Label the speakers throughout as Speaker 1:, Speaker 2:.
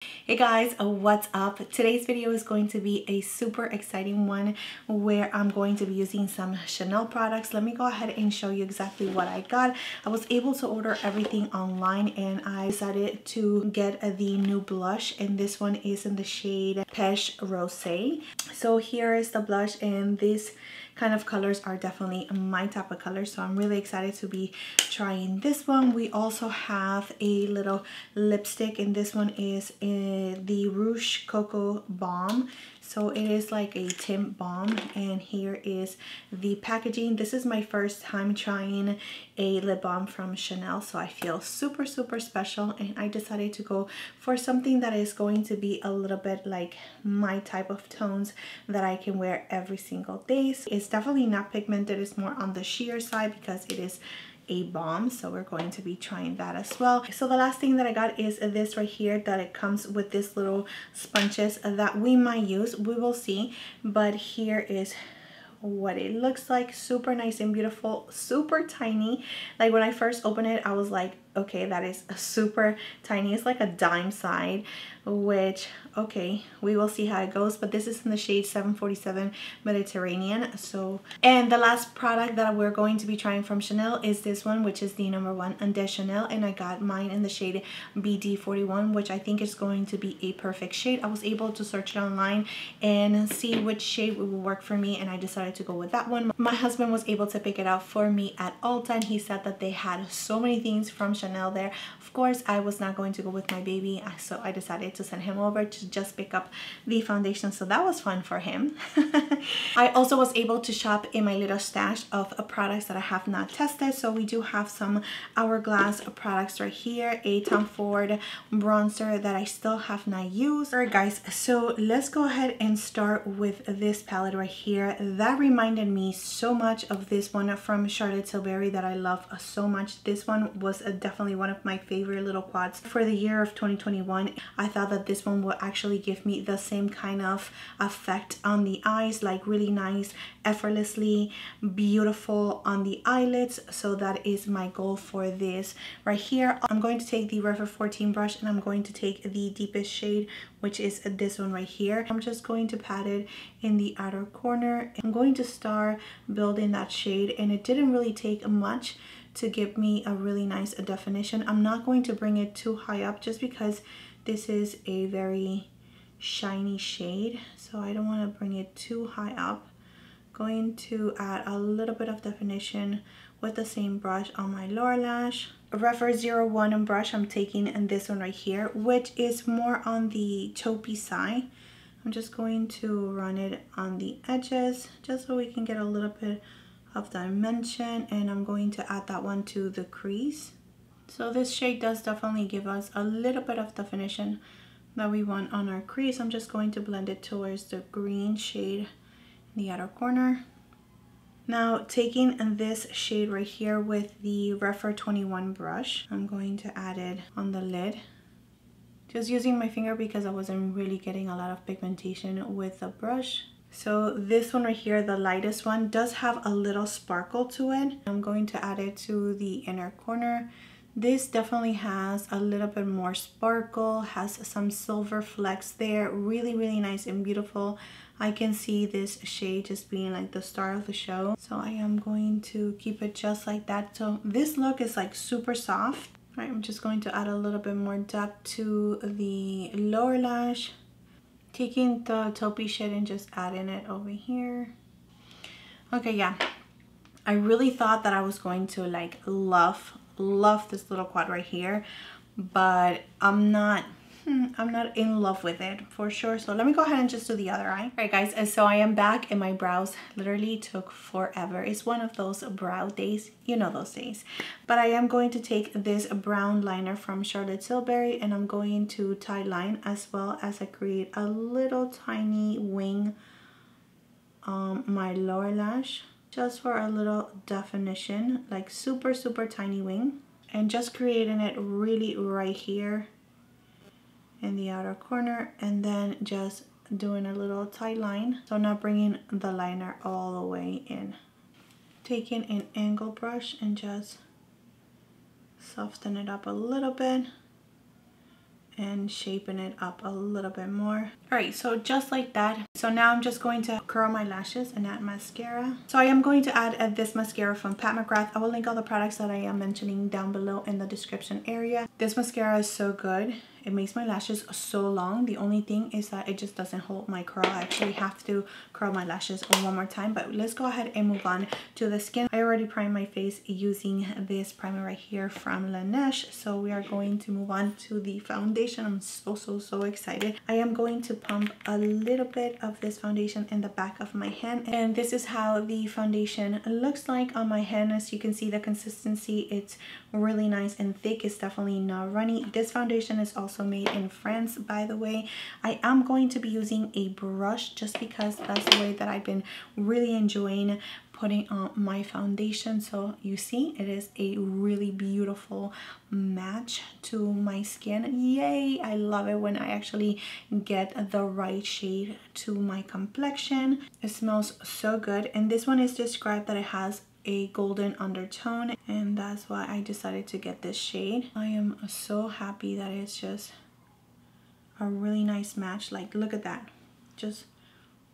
Speaker 1: Hey guys, what's up? Today's video is going to be a super exciting one where I'm going to be using some Chanel products. Let me go ahead and show you exactly what I got. I was able to order everything online and I decided to get the new blush, and this one is in the shade Peche Rosé. So here is the blush, and this kind of colors are definitely my type of color, so I'm really excited to be trying this one. We also have a little lipstick, and this one is the Rouge Coco Balm. So it is like a tint balm, and here is the packaging. This is my first time trying a lip balm from Chanel, so I feel super special, and I decided to go for something that is going to be a little bit like my type of tones that I can wear every single day. So it's definitely not pigmented, it's more on the sheer side because it is a balm, so we're going to be trying that as well. So the last thing that I got is this right here, that it comes with this little sponges that we might use, we will see, but here is what it looks like. Super nice and beautiful, super tiny. Like when I first opened it, I was like, okay, that is super tiny. It's like a dime side, which okay, we will see how it goes, but this is in the shade 747 Mediterranean. So, and the last product that we're going to be trying from Chanel is this one, which is the #1 de Chanel, and I got mine in the shade BD41, which I think is going to be a perfect shade. I was able to search it online and see which shade would work for me, and I decided to go with that one. My husband was able to pick it out for me at Ulta, and he said that they had so many things from Chanel there. Of course, I was not going to go with my baby, so I decided to send him over to just pick up the foundation, so that was fun for him. I also was able to shop in my little stash of products that I have not tested. So we do have some Hourglass products right here, a Tom Ford bronzer that I still have not used. Alright guys, so let's go ahead and start with this palette right here. That reminded me so much of this one from Charlotte Tilbury that I love so much. This one was definitely one of my favorite little quads for the year of 2021. I thought that this one would actually give me the same kind of effect on the eyes, like really nice, effortlessly beautiful on the eyelids. So that is my goal for this right here. I'm going to take the Refer 14 brush, and I'm going to take the deepest shade, which is this one right here. I'm just going to pat it in the outer corner. I'm going to start building that shade, and it didn't really take much to give me a really nice definition. I'm not going to bring it too high up just because this is a very shiny shade, so I don't want to bring it too high up. Going to add a little bit of definition with the same brush on my lower lash. Refer 01 brush, I'm taking in this one right here, which is more on the taupey side. I'm just going to run it on the edges just so we can get a little bit of dimension, and I'm going to add that one to the crease. So this shade does definitely give us a little bit of definition that we want on our crease. I'm just going to blend it towards the green shade in the outer corner. Now taking this shade right here with the Refer 21 brush, I'm going to add it on the lid. Just using my finger because I wasn't really getting a lot of pigmentation with the brush. So this one right here, the lightest one, does have a little sparkle to it. I'm going to add it to the inner corner. This definitely has a little bit more sparkle, has some silver flecks there, really nice and beautiful. I can see this shade just being like the star of the show, so I am going to keep it just like that. So this look is like super soft. All right, I'm just going to add a little bit more depth to the lower lash, taking the taupey shade and just adding it over here. Okay, yeah, I really thought that I was going to like love this little quad right here, but I'm not in love with it for sure. So let me go ahead and just do the other eye. All right guys, and so I am back, and my brows literally took forever. It's one of those brow days, you know those days. But I am going to take this brown liner from Charlotte Tilbury, and I'm going to tie line as well as I create a little tiny wing on my lower lash, just for a little definition, like super tiny wing, and just creating it really right here in the outer corner, and then just doing a little tight line, so not bringing the liner all the way in. Taking an angle brush and just soften it up a little bit, and shaping it up a little bit more. All right, so just like that. So now I'm just going to curl my lashes and add mascara. So I am going to add this mascara from Pat McGrath. I will link all the products that I am mentioning down below in the description area. This mascara is so good. It makes my lashes so long. The only thing is that it just doesn't hold my curl. I actually have to curl my lashes one more time, but let's go ahead and move on to the skin. I already primed my face using this primer right here from Laneige, so we are going to move on to the foundation. I'm so excited. I am going to pump a little bit of this foundation in the back of my hand, and this is how the foundation looks like on my hand. As you can see, the consistency, it's really nice and thick. It's definitely not runny. This foundation is also made in France, by the way. I am going to be using a brush just because that's the way that I've been really enjoying putting on my foundation. So you see, it is a really beautiful match to my skin. Yay! I love it when I actually get the right shade to my complexion. It smells so good, and this one is described that it has a golden undertone, and that's why I decided to get this shade. I am so happy that it's just a really nice match. Like, look at that, just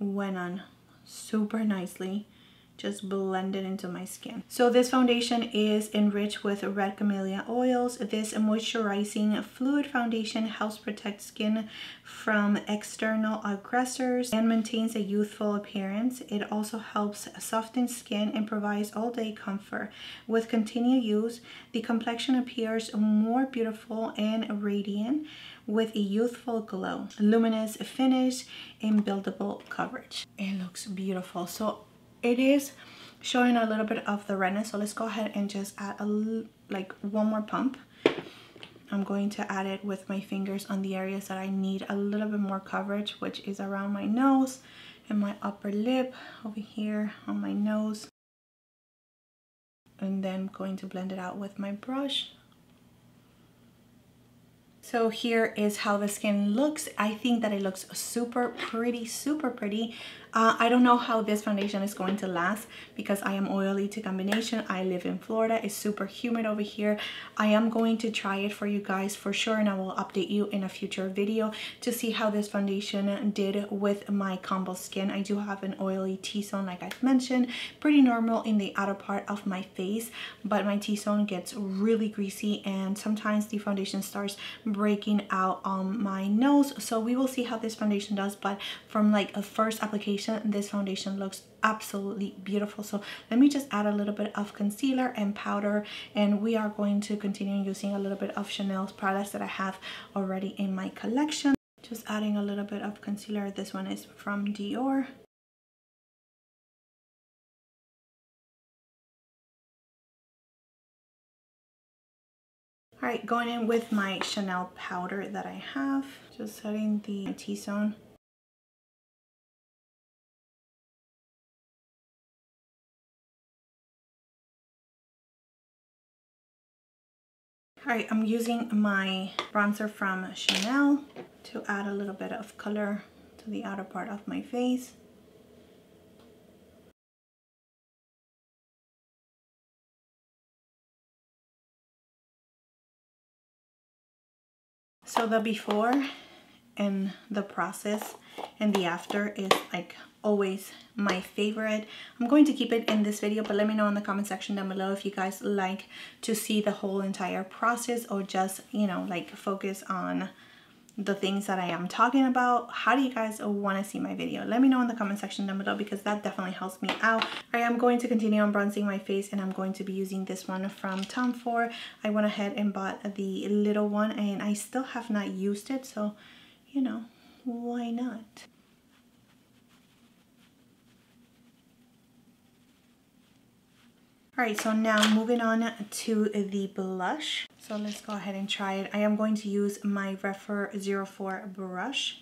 Speaker 1: went on super nicely, just blended into my skin. So this foundation is enriched with red camellia oils. This moisturizing fluid foundation helps protect skin from external aggressors and maintains a youthful appearance. It also helps soften skin and provides all-day comfort. With continued use, the complexion appears more beautiful and radiant with a youthful glow, luminous finish, and buildable coverage. It looks beautiful. So it is showing a little bit of the redness, so let's go ahead and just add like one more pump. I'm going to add it with my fingers on the areas that I need a little bit more coverage, which is around my nose and my upper lip, over here on my nose, and then I'm going to blend it out with my brush. So here is how the skin looks. I think that it looks super pretty, super pretty. I don't know how this foundation is going to last because I am oily to combination. I live in Florida. It's super humid over here. I am going to try it for you guys for sure, and I will update you in a future video to see how this foundation did with my combo skin. I do have an oily T-zone, like I've mentioned, pretty normal in the outer part of my face, but my T-zone gets really greasy and sometimes the foundation starts breaking out on my nose. So we will see how this foundation does, but from like a first application, this foundation looks absolutely beautiful. So let me just add a little bit of concealer and powder, and we are going to continue using a little bit of Chanel's products that I have already in my collection. Just adding a little bit of concealer. This one is from Dior. All right, going in with my Chanel powder that I have, just setting the T-zone. All right, I'm using my bronzer from Chanel to add a little bit of color to the outer part of my face. So the before and the process and the after is like always my favorite. I'm going to keep it in this video, but let me know in the comment section down below if you guys like to see the whole entire process or just, you know, like focus on the things that I am talking about. How do you guys want to see my video? Let me know in the comment section down below because that definitely helps me out. I am going to continue on bronzing my face, and I'm going to be using this one from Tom Ford. I went ahead and bought the little one, and I still have not used it, so you know, why not? All right, so now moving on to the blush. So let's go ahead and try it. I am going to use my Refer 04 brush.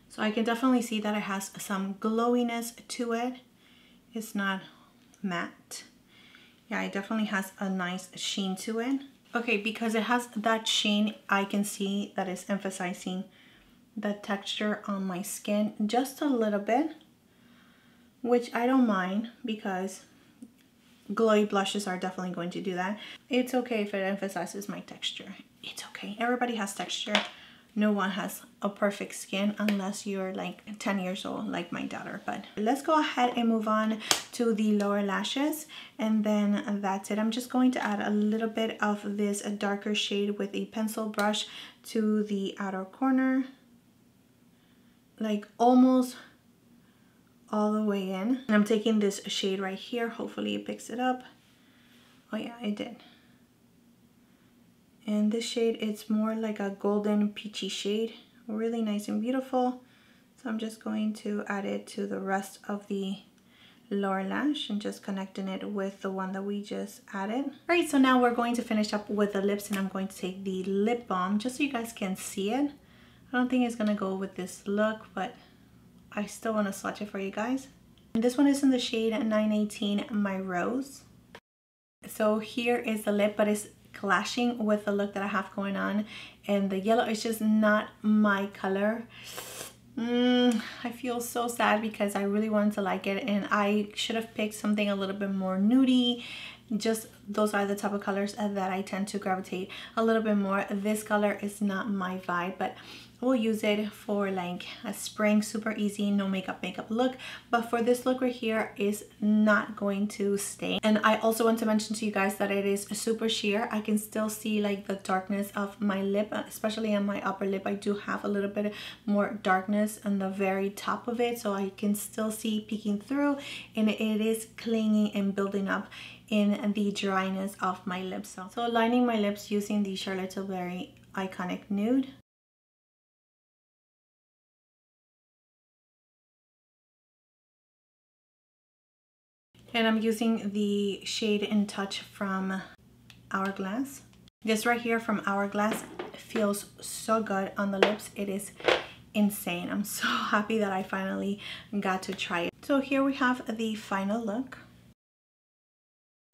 Speaker 1: So I can definitely see that it has some glowiness to it. It's not matte. Yeah, it definitely has a nice sheen to it. Okay, because it has that sheen, I can see that it's emphasizing the texture on my skin just a little bit, which I don't mind because glowy blushes are definitely going to do that. It's okay if it emphasizes my texture. It's okay. Everybody has texture. No one has a perfect skin unless you're like 10 years old like my daughter. But let's go ahead and move on to the lower lashes, and then that's it. I'm just going to add a little bit of this darker shade with a pencil brush to the outer corner, like almost all the way in. And I'm taking this shade right here. Hopefully it picks it up. Oh yeah, it did. And this shade, it's more like a golden peachy shade, really nice and beautiful. So I'm just going to add it to the rest of the lower lash and just connecting it with the one that we just added. All right, so now we're going to finish up with the lips, and I'm going to take the lip balm just so you guys can see it. I don't think it's gonna go with this look, but I still want to swatch it for you guys. And this one is in the shade 918 My Rose. So here is the lip, but it's clashing with the look that I have going on, and the yellow is just not my color. I feel so sad because I really wanted to like it, and I should have picked something a little bit more nudie. Just those are the type of colors that I tend to gravitate a little bit more. This color is not my vibe, but we'll use it for like a spring, super easy, no makeup look. But for this look right here is not going to stay. And I also want to mention to you guys that it is super sheer. I can still see like the darkness of my lip, especially on my upper lip. I do have a little bit more darkness on the very top of it, so I can still see peeking through, and it is clinging and building up in the dryness of my lips. So lining my lips using the Charlotte Tilbury Iconic Nude. And I'm using the shade In Touch from Hourglass. This right here from Hourglass feels so good on the lips. It is insane. I'm so happy that I finally got to try it. So here we have the final look.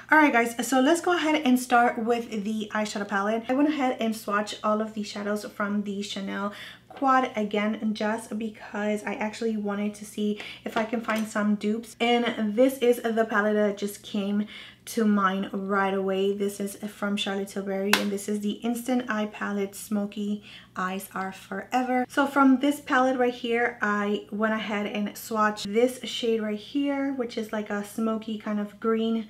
Speaker 1: Alright guys, so let's go ahead and start with the eyeshadow palette. I went ahead and swatched all of the shadows from the Chanel Quad again, just because I actually wanted to see if I can find some dupes. And this is the palette that just came to mind right away. This is from Charlotte Tilbury, and this is the Instant Eye Palette Smoky Eyes Are Forever. So from this palette right here, I went ahead and swatched this shade right here, which is like a smoky kind of green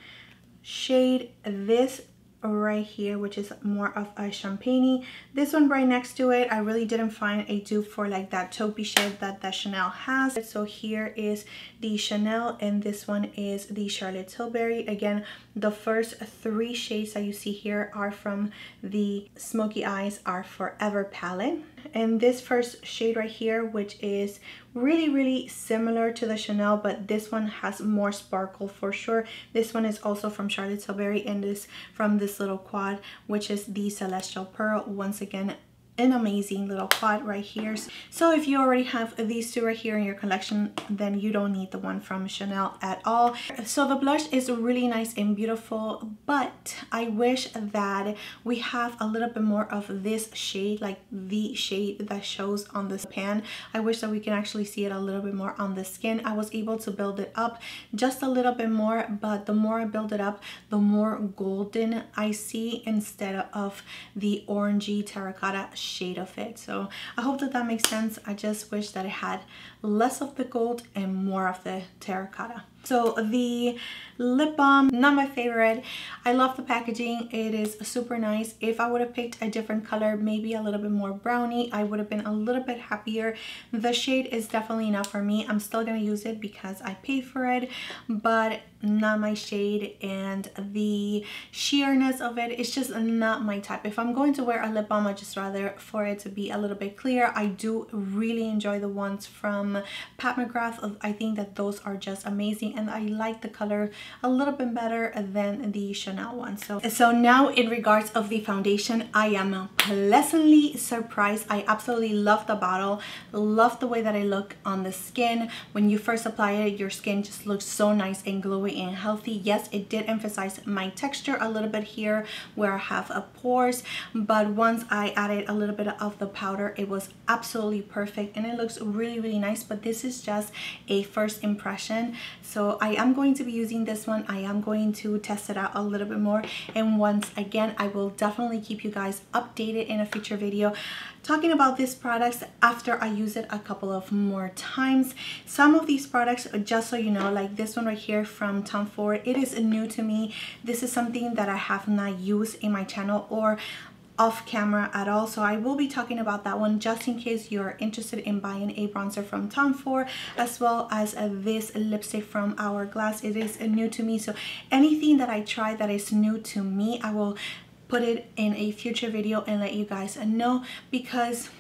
Speaker 1: shade, this right here, which is more of a champagne-y. This one right next to it, I really didn't find a dupe for like that taupey shade that the Chanel has. So here is the Chanel, and this one is the Charlotte Tilbury. Again, the first three shades that you see here are from the Smoky Eyes Are Forever palette. And this first shade right here, which is really similar to the Chanel, but this one has more sparkle for sure. This one is also from Charlotte Tilbury, and this from this little quad, which is the Celestial Pearl. Once again, an amazing little quad right here. So if you already have these two right here in your collection, then you don't need the one from Chanel at all. So the blush is really nice and beautiful, but I wish that we have a little bit more of this shade, like the shade that shows on this pan. I wish that we can actually see it a little bit more on the skin. I was able to build it up just a little bit more, but the more I build it up, the more golden I see instead of the orangey terracotta shade of it. So I hope that makes sense. I just wish that it had less of the gold and more of the terracotta. So the lip balm, not my favorite. I love the packaging. It is super nice. If I would have picked a different color, maybe a little bit more brownie, I would have been a little bit happier. The shade is definitely not for me. I'm still gonna use it because I paid for it, but not my shade, and the sheerness of it is just not my type. If I'm going to wear a lip balm, I just rather for it to be a little bit clear. I do really enjoy the ones from Pat McGrath. I think that those are just amazing, and I like the color a little bit better than the Chanel one. So now in regards of the foundation, I am pleasantly surprised. I absolutely love the bottle, love the way that it looks on the skin. When you first apply it, your skin just looks so nice and glowy and healthy. Yes, it did emphasize my texture a little bit here where I have pores, but once I added a little bit of the powder, it was absolutely perfect, and it looks really nice. But this is just a first impression, so So I am going to be using this one. I am going to test it out a little bit more, and once again I will definitely keep you guys updated in a future video talking about these products after I use it a couple of more times. Some of these products, just so you know, like this one right here from Tom Ford, it is new to me. This is something that I have not used in my channel or off camera at all, so I will be talking about that one just in case you're interested in buying a bronzer from Tom Ford, as well as this lipstick from Hourglass. It is new to me, so anything that I try that is new to me, I will put it in a future video and let you guys know, because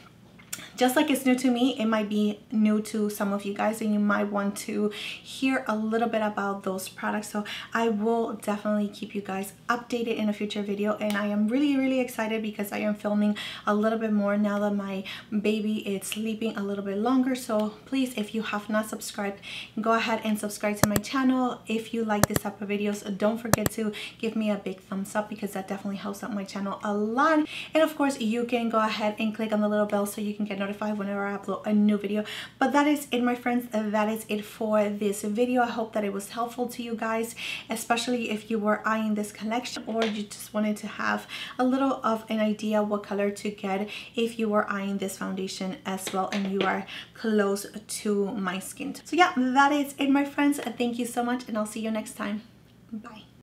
Speaker 1: just like it's new to me, it might be new to some of you guys, and you might want to hear a little bit about those products. So I will definitely keep you guys updated in a future video, and I am really excited because I am filming a little bit more now that my baby is sleeping a little bit longer. So please, if you have not subscribed, go ahead and subscribe to my channel. If you like this type of videos, don't forget to give me a big thumbs up, because that definitely helps out my channel a lot. And of course, you can go ahead and click on the little bell so you can get notified whenever I upload a new video. But that is it, my friends. That is it for this video. I hope that it was helpful to you guys, especially if you were eyeing this collection or you just wanted to have a little of an idea what color to get if you were eyeing this foundation as well and you are close to my skin. So yeah, that is it, my friends. Thank you so much, and I'll see you next time. Bye.